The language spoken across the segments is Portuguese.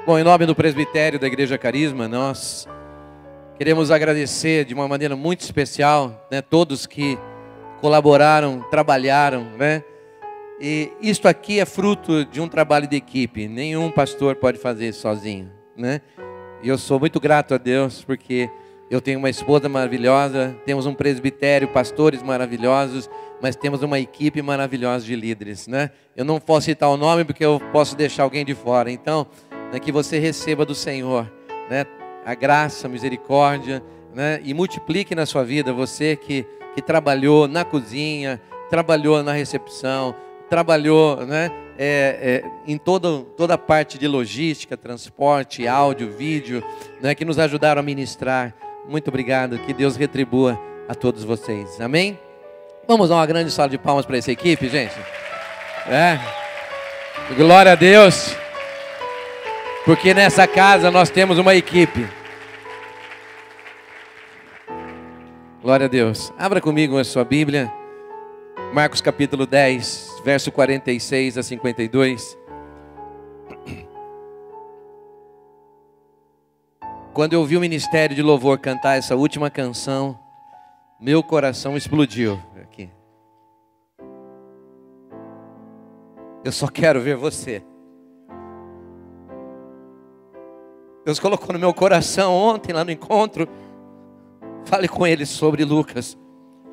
Bom, em nome do presbitério da Igreja Carisma, nós queremos agradecer de uma maneira muito especial, né, todos que colaboraram, trabalharam, né? E isto aqui é fruto de um trabalho de equipe. Nenhum pastor pode fazer isso sozinho, né? E eu sou muito grato a Deus porque eu tenho uma esposa maravilhosa, temos um presbitério, pastores maravilhosos, mas temos uma equipe maravilhosa de líderes, né? Eu não posso citar o nome porque eu posso deixar alguém de fora. Então, que você receba do Senhor, né, a graça, a misericórdia, né, e multiplique na sua vida. Você que trabalhou na cozinha, trabalhou na recepção, trabalhou, né, em toda a parte de logística, transporte, áudio, vídeo, né, que nos ajudaram a ministrar. Muito obrigado, que Deus retribua a todos vocês, amém? Vamos dar uma grande salva de palmas para essa equipe, gente. Glória a Deus. Porque nessa casa nós temos uma equipe. Glória a Deus. Abra comigo a sua Bíblia. Marcos capítulo 10, verso 46 a 52. Quando eu ouvi o ministério de louvor cantar essa última canção, meu coração explodiu aqui. Eu só quero ver você. Deus colocou no meu coração ontem, lá no encontro. Fale com eles sobre Lucas.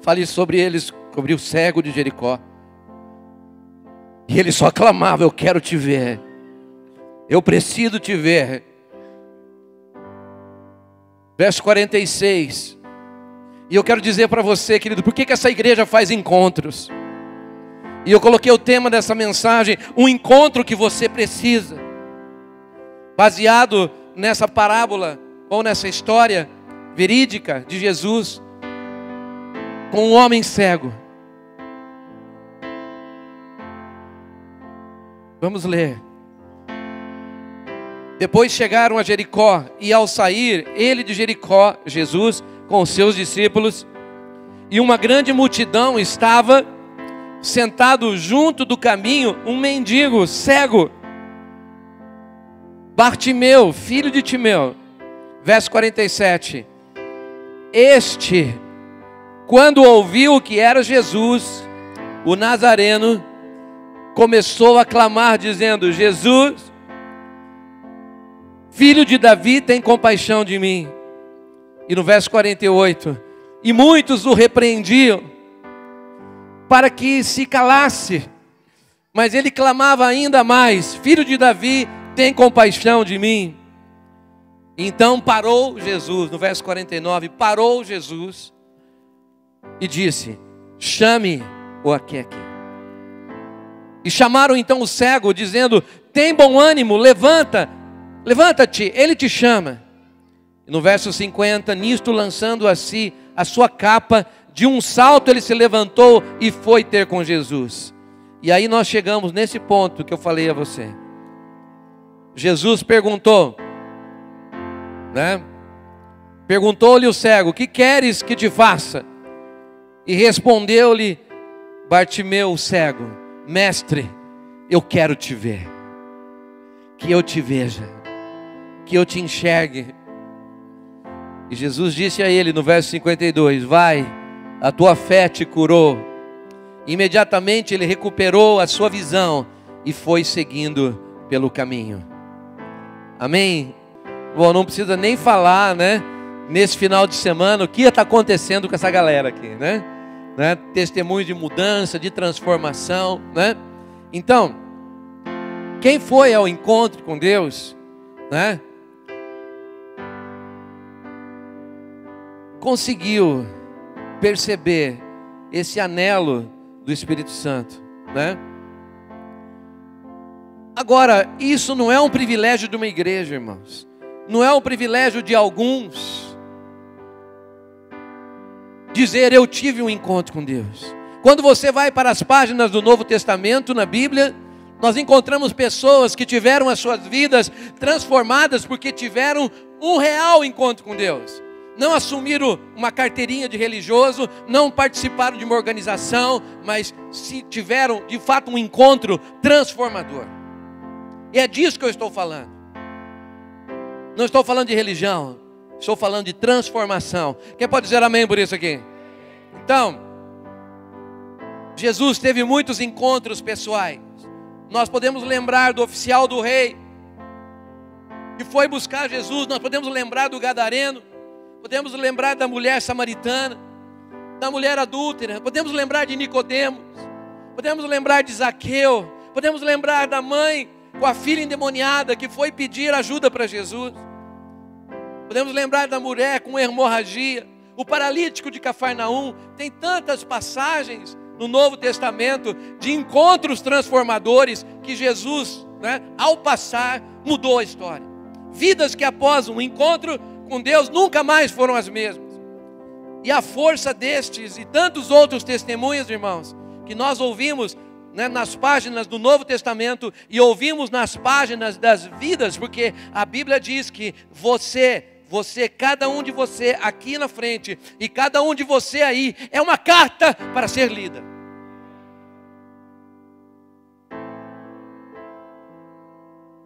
Fale sobre eles, sobre o cego de Jericó. E ele só clamava: eu quero te ver. Eu preciso te ver. Verso 46. E eu quero dizer para você, querido, por que essa igreja faz encontros? E eu coloquei o tema dessa mensagem: um encontro que você precisa. Baseado nessa parábola, ou nessa história verídica de Jesus, com um homem cego. Vamos ler. Depois chegaram a Jericó, e ao sair ele de Jericó, Jesus, com os seus discípulos, e uma grande multidão estava sentado junto do caminho, um mendigo cego, Bartimeu, filho de Timeu. Verso 47. Este, quando ouviu que era Jesus, o Nazareno, começou a clamar, dizendo: Jesus, filho de Davi, tem compaixão de mim. E no verso 48, e muitos o repreendiam para que se calasse, mas ele clamava ainda mais: filho de Davi, tem compaixão de mim. Então parou Jesus, no verso 49, parou Jesus e disse: chame-o aqui. E chamaram então o cego, dizendo: tem bom ânimo, levanta-te, ele te chama. E no verso 50, nisto lançando a si a sua capa, de um salto ele se levantou e foi ter com Jesus. E aí nós chegamos nesse ponto que eu falei a você. Jesus perguntou, né? Perguntou-lhe o cego: que queres que te faça? E respondeu-lhe Bartimeu, o cego: mestre, eu quero te ver. Que eu te veja, que eu te enxergue. E Jesus disse a ele no verso 52, vai, a tua fé te curou. Imediatamente ele recuperou a sua visão e foi seguindo pelo caminho. Amém? Bom, não precisa nem falar, né, nesse final de semana, o que está acontecendo com essa galera aqui, né? Testemunho de mudança, de transformação, né? Então, quem foi ao encontro com Deus, né, conseguiu perceber esse anelo do Espírito Santo, né? Agora, isso não é um privilégio de uma igreja, irmãos. Não é um privilégio de alguns dizer: eu tive um encontro com Deus. Quando você vai para as páginas do Novo Testamento na Bíblia, nós encontramos pessoas que tiveram as suas vidas transformadas porque tiveram um real encontro com Deus. Não assumiram uma carteirinha de religioso, não participaram de uma organização, mas se tiveram de fato um encontro transformador. E é disso que eu estou falando. Não estou falando de religião, estou falando de transformação. Quem pode dizer amém por isso aqui? Então, Jesus teve muitos encontros pessoais. Nós podemos lembrar do oficial do rei, que foi buscar Jesus. Nós podemos lembrar do gadareno, podemos lembrar da mulher samaritana, da mulher adúltera, podemos lembrar de Nicodemos, podemos lembrar de Zaqueu, podemos lembrar da mãe com a filha endemoniada que foi pedir ajuda para Jesus. Podemos lembrar da mulher com hemorragia, o paralítico de Cafarnaum. Tem tantas passagens no Novo Testamento de encontros transformadores que Jesus, ao passar, mudou a história. Vidas que após um encontro com Deus nunca mais foram as mesmas. E a força destes e tantos outros testemunhos, irmãos, que nós ouvimos nas páginas do Novo Testamento e ouvimos nas páginas das vidas, porque a Bíblia diz que você, cada um de você aqui na frente e cada um de você aí é uma carta para ser lida.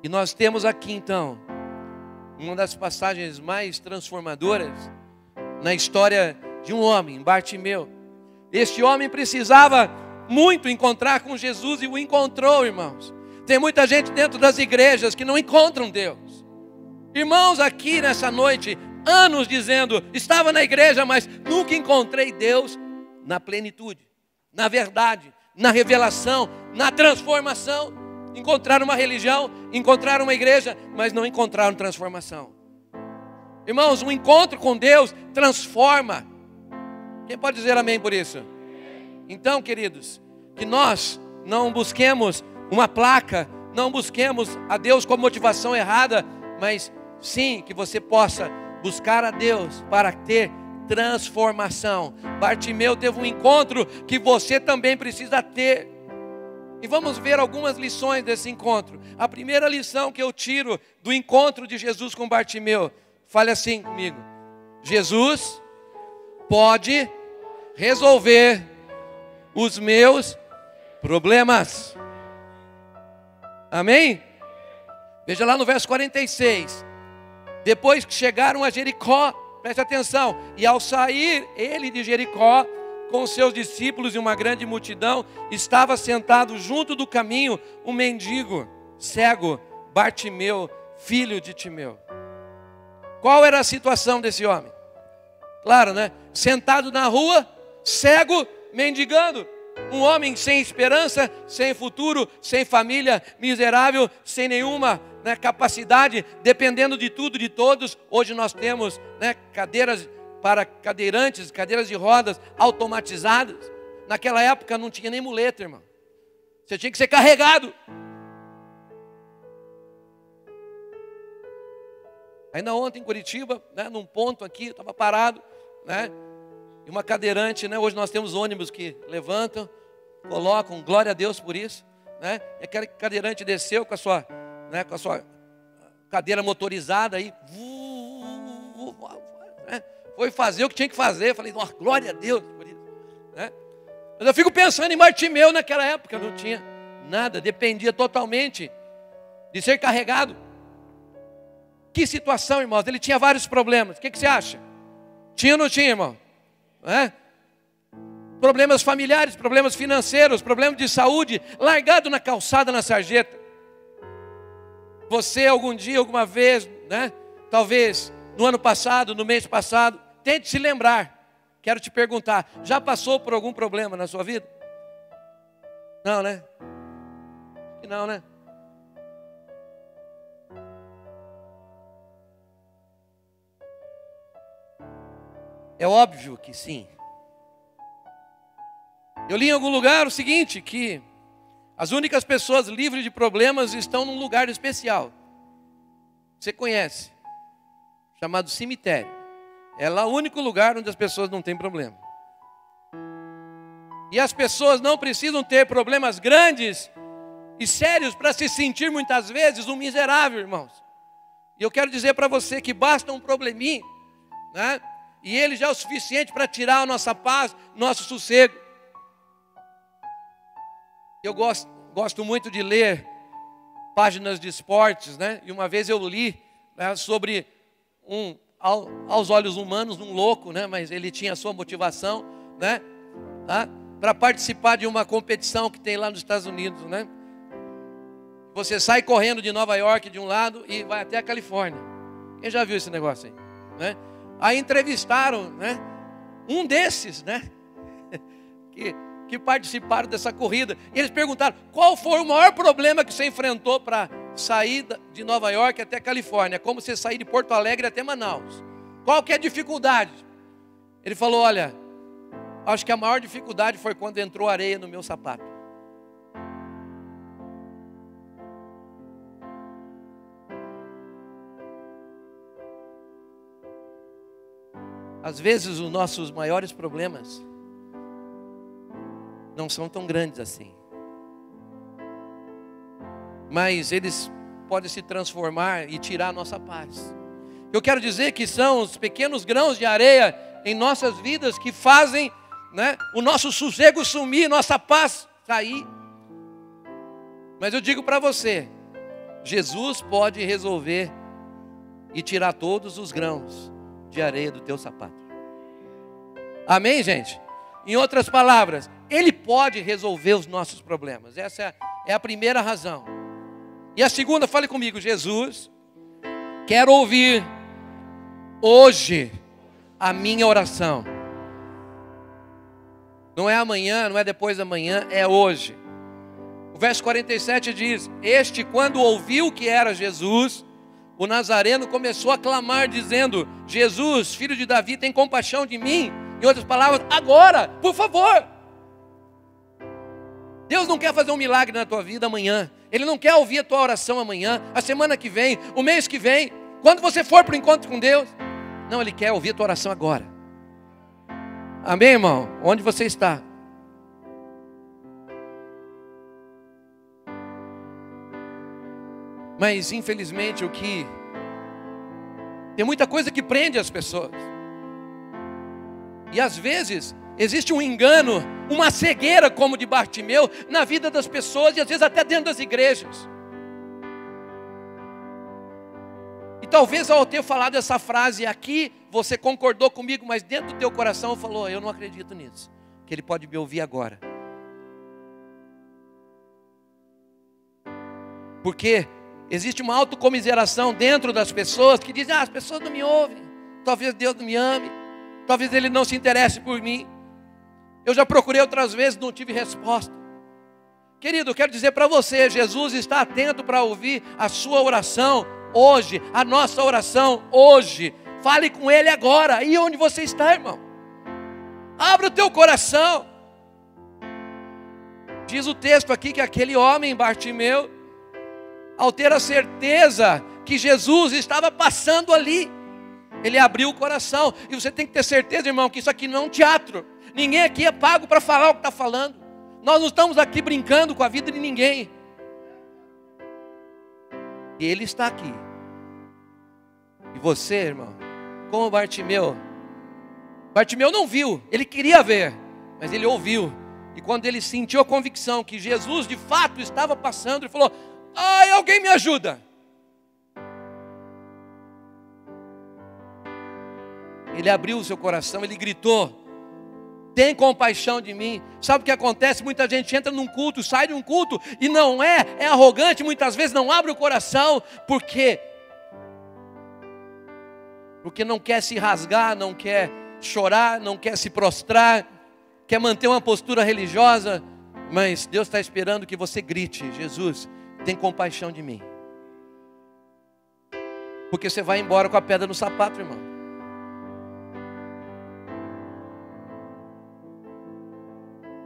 E nós temos aqui então uma das passagens mais transformadoras na história de um homem, Bartimeu. Este homem precisava muito encontrar com Jesus e o encontrou, irmãos. Tem muita gente dentro das igrejas que não encontram Deus. Irmãos aqui nessa noite, anos dizendo, estava na igreja, mas nunca encontrei Deus na plenitude, na verdade, na revelação, na transformação. Encontraram uma religião, encontraram uma igreja, mas não encontraram transformação. Irmãos, um encontro com Deus transforma. Quem pode dizer amém por isso? Então, queridos, que nós não busquemos uma placa, não busquemos a Deus com motivação errada, mas sim que você possa buscar a Deus para ter transformação. Bartimeu teve um encontro que você também precisa ter. E vamos ver algumas lições desse encontro. A primeira lição que eu tiro do encontro de Jesus com Bartimeu, fale assim comigo: Jesus pode resolver os meus problemas. Amém? Veja lá no verso 46. Depois que chegaram a Jericó, preste atenção, e ao sair ele de Jericó, com os seus discípulos e uma grande multidão, estava sentado junto do caminho um mendigo cego, Bartimeu, filho de Timeu. Qual era a situação desse homem? Claro, sentado na rua, cego, mendigando. Um homem sem esperança, sem futuro, sem família, miserável, sem nenhuma capacidade, dependendo de tudo, de todos. Hoje nós temos cadeiras para cadeirantes, cadeiras de rodas automatizadas. Naquela época não tinha nem muleta, irmão. Você tinha que ser carregado. Ainda ontem em Curitiba, num ponto aqui, eu estava parado, e uma cadeirante, hoje nós temos ônibus que levantam, colocam, glória a Deus por isso, e aquela cadeirante desceu com a sua cadeira motorizada aí, foi fazer o que tinha que fazer. Falei, nossa, glória a Deus por isso, Mas eu fico pensando em Bartimeu naquela época, não tinha nada, dependia totalmente de ser carregado. Que situação, irmãos, ele tinha vários problemas. O que você acha? Tinha ou não tinha, irmão? Problemas familiares, problemas financeiros, problemas de saúde, largado na calçada, na sarjeta. Você algum dia, alguma vez, talvez no ano passado, no mês passado, tente se lembrar. Quero te perguntar, já passou por algum problema na sua vida? Não, Não, É óbvio que sim. Eu li em algum lugar o seguinte, que as únicas pessoas livres de problemas estão num lugar especial. Você conhece, chamado cemitério. É lá o único lugar onde as pessoas não têm problema. E as pessoas não precisam ter problemas grandes e sérios para se sentir muitas vezes um miserável, irmãos. E eu quero dizer para você que basta um probleminha, e ele já é o suficiente para tirar a nossa paz, nosso sossego. Eu gosto muito de ler páginas de esportes, E uma vez eu li né, sobre aos olhos humanos, um louco, né, mas ele tinha a sua motivação, né, tá, para participar de uma competição que tem lá nos Estados Unidos, né? Você sai correndo de Nova York de um lado e vai até a Califórnia. Quem já viu esse negócio aí, né? Aí entrevistaram, né, um desses, né, que participaram dessa corrida. E eles perguntaram: qual foi o maior problema que você enfrentou para sair de Nova York até a Califórnia? Como você sair de Porto Alegre até Manaus? Qual que é a dificuldade? Ele falou: olha, acho que a maior dificuldade foi quando entrou areia no meu sapato. Às vezes os nossos maiores problemas não são tão grandes assim, mas eles podem se transformar e tirar a nossa paz. Eu quero dizer que são os pequenos grãos de areia em nossas vidas que fazem, né, o nosso sossego sumir, nossa paz cair. Mas eu digo para você, Jesus pode resolver e tirar todos os grãos de areia do teu sapato. Amém, gente? Em outras palavras, Ele pode resolver os nossos problemas. Essa é a primeira razão. E a segunda, fale comigo: Jesus quer ouvir hoje a minha oração. Não é amanhã, não é depois da manhã, é hoje. O verso 47 diz: este, quando ouviu que era Jesus, o Nazareno, começou a clamar, dizendo: Jesus, filho de Davi, tem compaixão de mim. Em outras palavras, agora, por favor. Deus não quer fazer um milagre na tua vida amanhã. Ele não quer ouvir a tua oração amanhã, a semana que vem, o mês que vem, quando você for para o encontro com Deus. Não, Ele quer ouvir a tua oração agora. Amém, irmão? Onde você está? Mas infelizmente tem muita coisa que prende as pessoas. E às vezes existe um engano, uma cegueira como de Bartimeu na vida das pessoas e às vezes até dentro das igrejas. E talvez ao ter falado essa frase aqui, você concordou comigo, mas dentro do teu coração falou: eu não acredito nisso, que Ele pode me ouvir agora. Porque existe uma autocomiseração dentro das pessoas que dizem: as pessoas não me ouvem, talvez Deus não me ame, talvez Ele não se interesse por mim. Eu já procurei outras vezes, não tive resposta. Querido, eu quero dizer para você, Jesus está atento para ouvir a sua oração hoje, a nossa oração hoje. Fale com Ele agora, aí onde você está, irmão. Abra o teu coração. Diz o texto aqui que aquele homem, Bartimeu, ao ter a certeza que Jesus estava passando ali, ele abriu o coração. E você tem que ter certeza, irmão, que isso aqui não é um teatro. Ninguém aqui é pago para falar o que está falando. Nós não estamos aqui brincando com a vida de ninguém. E Ele está aqui. E você, irmão, como Bartimeu não viu, ele queria ver, mas ele ouviu. E quando ele sentiu a convicção que Jesus de fato estava passando, ele falou: ai, alguém me ajuda. Ele abriu o seu coração, ele gritou: tem compaixão de mim. Sabe o que acontece? Muita gente entra num culto, sai de um culto e não é arrogante, muitas vezes não abre o coração, porque não quer se rasgar, não quer chorar, não quer se prostrar, quer manter uma postura religiosa. Mas Deus está esperando que você grite: Jesus, tem compaixão de mim. Porque você vai embora com a pedra no sapato, irmão.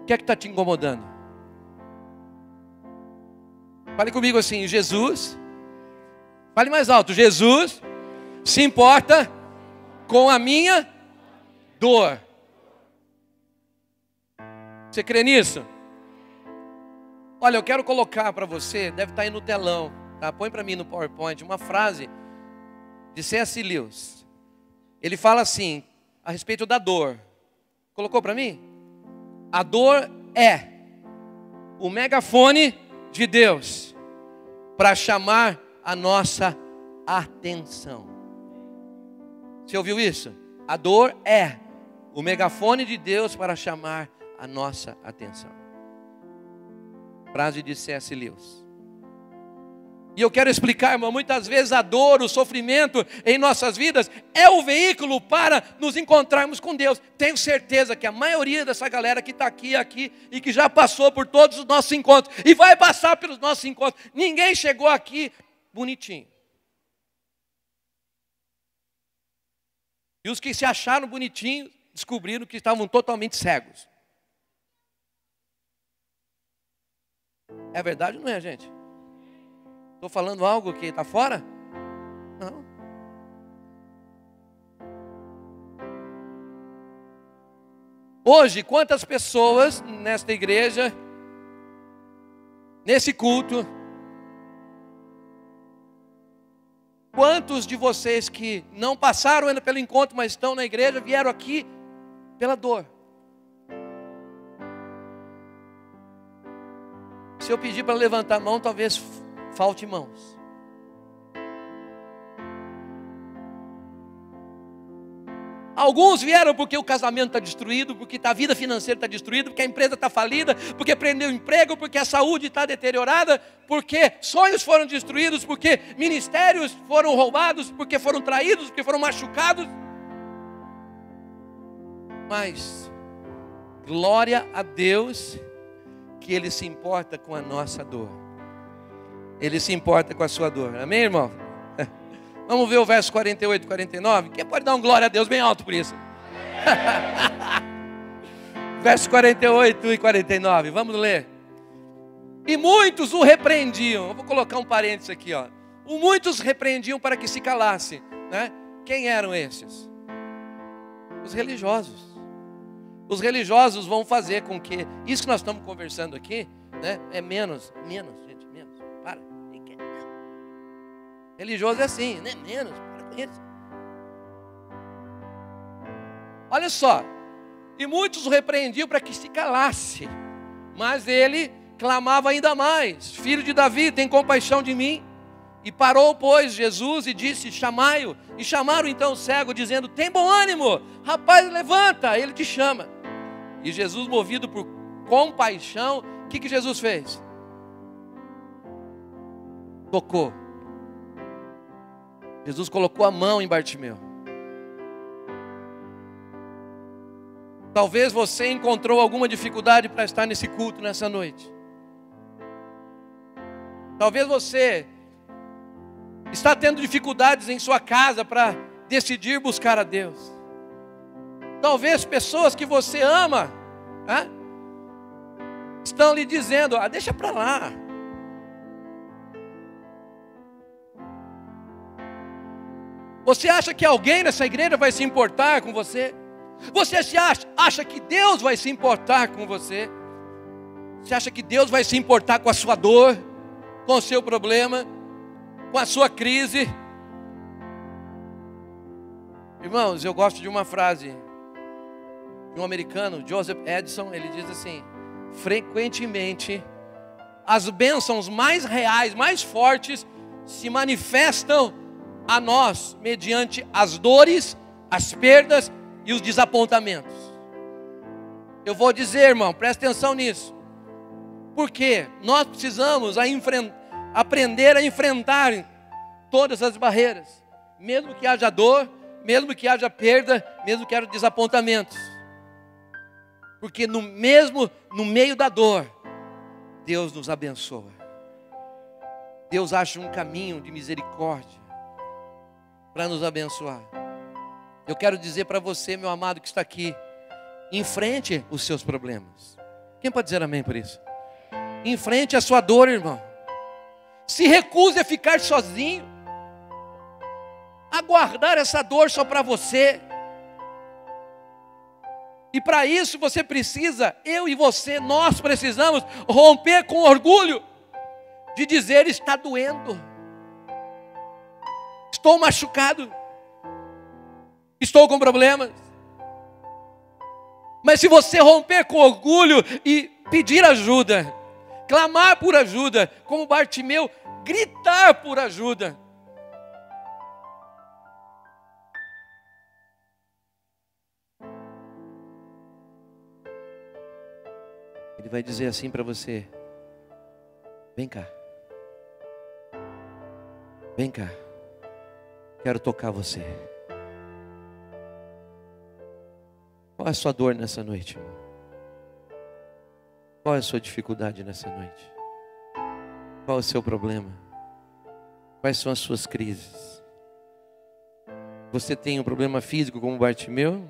O que é que está te incomodando? Fale comigo assim: Jesus, fale mais alto, Jesus se importa com a minha dor. Você crê nisso? Olha, eu quero colocar para você, deve estar aí no telão, tá? Põe para mim no PowerPoint uma frase de C.S. Lewis. Ele fala assim, a respeito da dor. Colocou para mim? A dor é o megafone de Deus para chamar a nossa atenção. Você ouviu isso? A dor é o megafone de Deus para chamar a nossa atenção. Frase de C.S. Lewis. E eu quero explicar, irmão, muitas vezes a dor, o sofrimento em nossas vidas é o veículo para nos encontrarmos com Deus. Tenho certeza que a maioria dessa galera que está aqui e que já passou por todos os nossos encontros e vai passar pelos nossos encontros, ninguém chegou aqui bonitinho. E os que se acharam bonitinhos descobriram que estavam totalmente cegos. É verdade ou não é, gente? Estou falando algo que está fora? Não. Hoje, quantas pessoas nesta igreja, nesse culto, quantos de vocês que não passaram ainda pelo encontro, mas estão na igreja, vieram aqui pela dor? Se eu pedir para levantar a mão, talvez falte mãos. Alguns vieram porque o casamento está destruído, porque a vida financeira está destruída, porque a empresa está falida, porque perdeu o emprego, porque a saúde está deteriorada, porque sonhos foram destruídos, porque ministérios foram roubados, porque foram traídos, porque foram machucados. Mas glória a Deus que Ele se importa com a nossa dor. Ele se importa com a sua dor. Amém, irmão? Vamos ver o verso 48 e 49. Quem pode dar um glória a Deus bem alto por isso? Verso 48 e 49. Vamos ler. E muitos o repreendiam. Eu vou colocar um parênteses aqui, ó. Muitos repreendiam para que se calasse, né? Quem eram esses? Os religiosos. Os religiosos vão fazer com que isso que nós estamos conversando aqui, né, é menos, gente, menos. Para. Religioso é assim, né? Menos. Para com isso. Olha só. E muitos o repreendiam para que se calasse. Mas ele clamava ainda mais: Filho de Davi, tem compaixão de mim. E parou, pois, Jesus e disse: chamai-o. E chamaram então o cego, dizendo: tem bom ânimo, rapaz, levanta, ele te chama. E Jesus, movido por compaixão, o que Jesus fez? Tocou. Jesus colocou a mão em Bartimeu. Talvez você encontrou alguma dificuldade para estar nesse culto nessa noite. Talvez você está tendo dificuldades em sua casa para decidir buscar a Deus. Talvez pessoas que você ama, estão lhe dizendo: deixa para lá. Você acha que alguém nessa igreja vai se importar com você? Você acha que Deus vai se importar com você? Você acha que Deus vai se importar com a sua dor, com o seu problema, com a sua crise? Irmãos, eu gosto de uma frase de um americano, Joseph Edison. Ele diz assim: frequentemente as bênçãos mais reais, mais fortes, se manifestam a nós mediante as dores, as perdas e os desapontamentos. Eu vou dizer, irmão, presta atenção nisso. Porque nós precisamos aprender a enfrentar todas as barreiras, mesmo que haja dor, mesmo que haja perda, mesmo que haja desapontamentos. Porque no meio da dor, Deus nos abençoa. Deus acha um caminho de misericórdia para nos abençoar. Eu quero dizer para você, meu amado que está aqui: enfrente os seus problemas. Quem pode dizer amém por isso? Enfrente a sua dor, irmão. Se recuse a ficar sozinho, a guardar essa dor só para você. E para isso você precisa, eu e você, nós precisamos romper com orgulho de dizer: está doendo, estou machucado, estou com problemas. Mas se você romper com orgulho e pedir ajuda, clamar por ajuda, como Bartimeu, gritar por ajuda, Ele vai dizer assim para você: vem cá. Vem cá. Quero tocar você. Qual é a sua dor nessa noite, irmão? Qual é a sua dificuldade nessa noite? Qual é o seu problema? Quais são as suas crises? Você tem um problema físico como Bartimeu?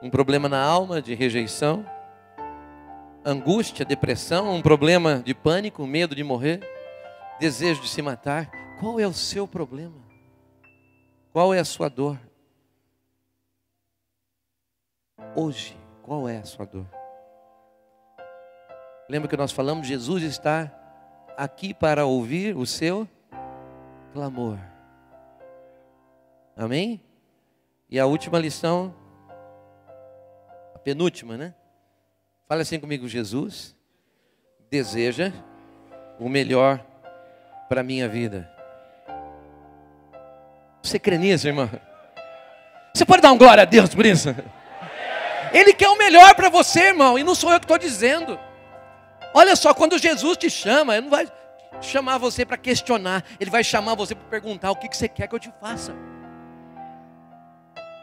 Um problema na alma de rejeição? Angústia, depressão? Um problema de pânico, medo de morrer? Desejo de se matar? Qual é o seu problema? Qual é a sua dor? Hoje, qual é a sua dor? Lembra que nós falamos? Jesus está aqui para ouvir o seu clamor. Amém? E a última lição, a penúltima, né? Fala assim comigo: Jesus deseja o melhor para a minha vida. Você crê nisso, irmão? Você pode dar um glória a Deus por isso? Ele quer o melhor para você, irmão, e não sou eu que estou dizendo. Olha só, quando Jesus te chama, Ele não vai chamar você para questionar, Ele vai chamar você para perguntar: o que você quer que eu te faça?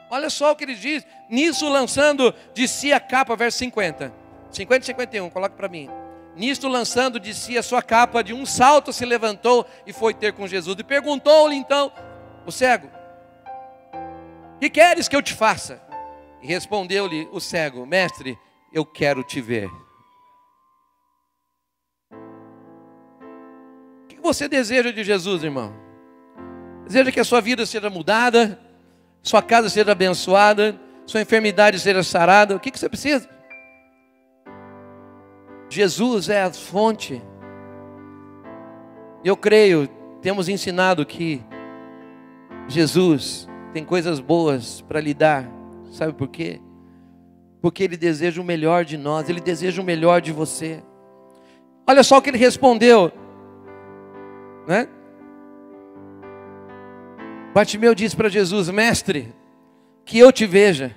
Olha só o que Ele diz: nisso lançando de si a capa, verso 50 e 51, coloca para mim. Nisto lançando de si a sua capa, de um salto se levantou e foi ter com Jesus. E perguntou-lhe então o cego: que queres que eu te faça? E respondeu-lhe o cego: mestre, eu quero te ver. O que você deseja de Jesus, irmão? Deseja que a sua vida seja mudada, sua casa seja abençoada, sua enfermidade seja sarada? O que você precisa? Jesus é a fonte. Eu creio, temos ensinado que Jesus tem coisas boas para lhe dar. Sabe por quê? Porque Ele deseja o melhor de nós, Ele deseja o melhor de você. Olha só o que ele respondeu, né? Bartimeu disse para Jesus: mestre, que eu te veja.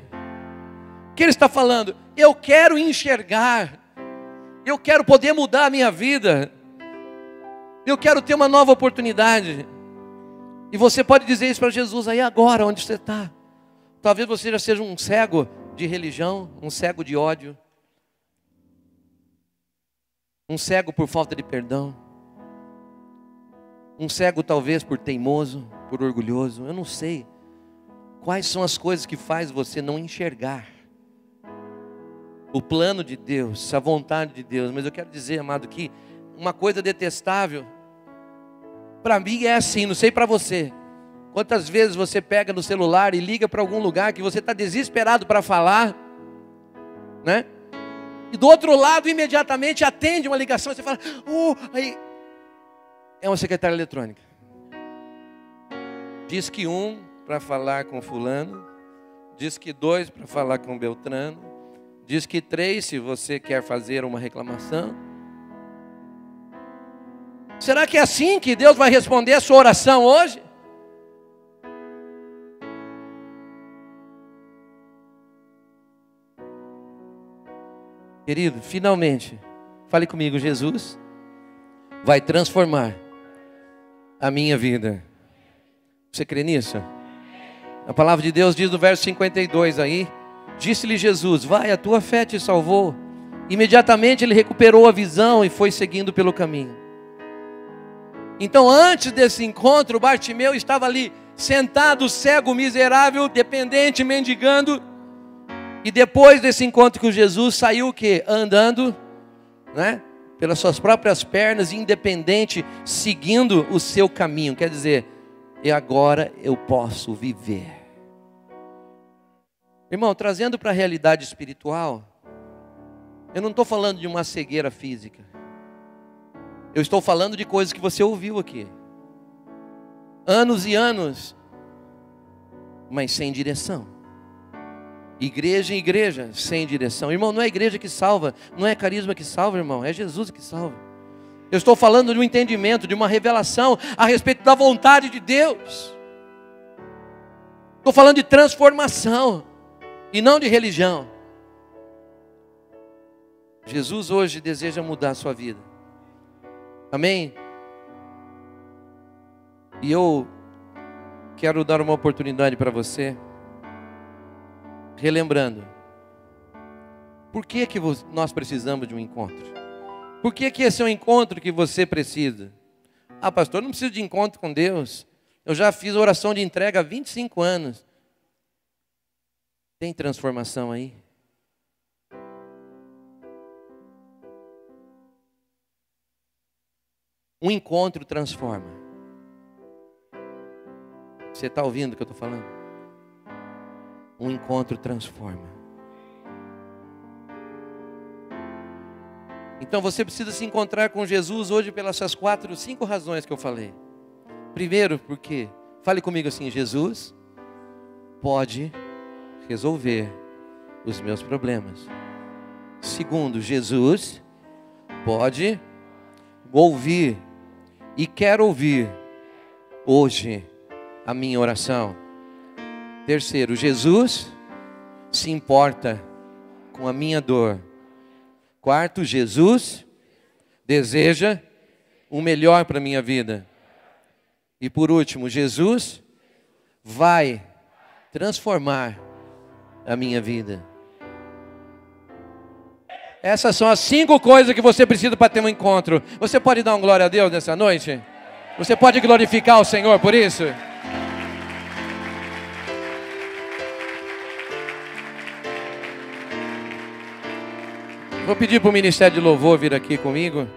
O que ele está falando? Eu quero enxergar, eu quero poder mudar a minha vida, eu quero ter uma nova oportunidade. E você pode dizer isso para Jesus aí agora, onde você está. Talvez você já seja um cego de religião, um cego de ódio, um cego por falta de perdão, um cego talvez por teimoso, por orgulhoso. Eu não sei quais são as coisas que faz você não enxergar o plano de Deus, a vontade de Deus. Mas eu quero dizer, amado, que uma coisa detestável para mim é assim, não sei para você. Quantas vezes você pega no celular e liga para algum lugar que você está desesperado para falar, né? E do outro lado imediatamente atende uma ligação e você fala: aí é uma secretária eletrônica. Diz que 1 para falar com fulano, diz que 2 para falar com Beltrano, diz que 3 se você quer fazer uma reclamação. Será que é assim que Deus vai responder a sua oração hoje? Querido, finalmente, fale comigo: Jesus vai transformar a minha vida. Você crê nisso? A palavra de Deus diz no verso 52 aí: disse-lhe Jesus: vai, a tua fé te salvou. Imediatamente ele recuperou a visão e foi seguindo pelo caminho. Então, antes desse encontro, Bartimeu estava ali, sentado, cego, miserável, dependente, mendigando. E depois desse encontro com Jesus, saiu o quê? Andando, né? Pelas suas próprias pernas, independente, seguindo o seu caminho. Quer dizer, e agora eu posso viver. Irmão, trazendo para a realidade espiritual, eu não estou falando de uma cegueira física. Eu estou falando de coisas que você ouviu aqui. Anos e anos, mas sem direção. Igreja em igreja, sem direção. Irmão, não é a igreja que salva, não é carisma que salva, irmão, é Jesus que salva. Eu estou falando de um entendimento, de uma revelação a respeito da vontade de Deus. Estou falando de transformação e não de religião. Jesus hoje deseja mudar a sua vida. Amém? E eu quero dar uma oportunidade para você, relembrando, por que nós precisamos de um encontro? Por que esse é um encontro que você precisa? Ah, pastor, eu não preciso de encontro com Deus. Eu já fiz oração de entrega há 25 anos. Tem transformação aí? Um encontro transforma. Você está ouvindo o que eu estou falando? Um encontro transforma. Então você precisa se encontrar com Jesus hoje pelas essas 4, 5 razões que eu falei. Primeiro, porque, fale comigo assim, Jesus pode resolver os meus problemas. Segundo, Jesus pode ouvir e quer ouvir hoje a minha oração. Terceiro, Jesus se importa com a minha dor. Quarto, Jesus deseja o melhor para a minha vida. E por último, Jesus vai transformar a minha vida. Essas são as 5 coisas que você precisa para ter um encontro. Você pode dar um glória a Deus nessa noite? Você pode glorificar o Senhor por isso? Vou pedir para o Ministério de Louvor vir aqui comigo.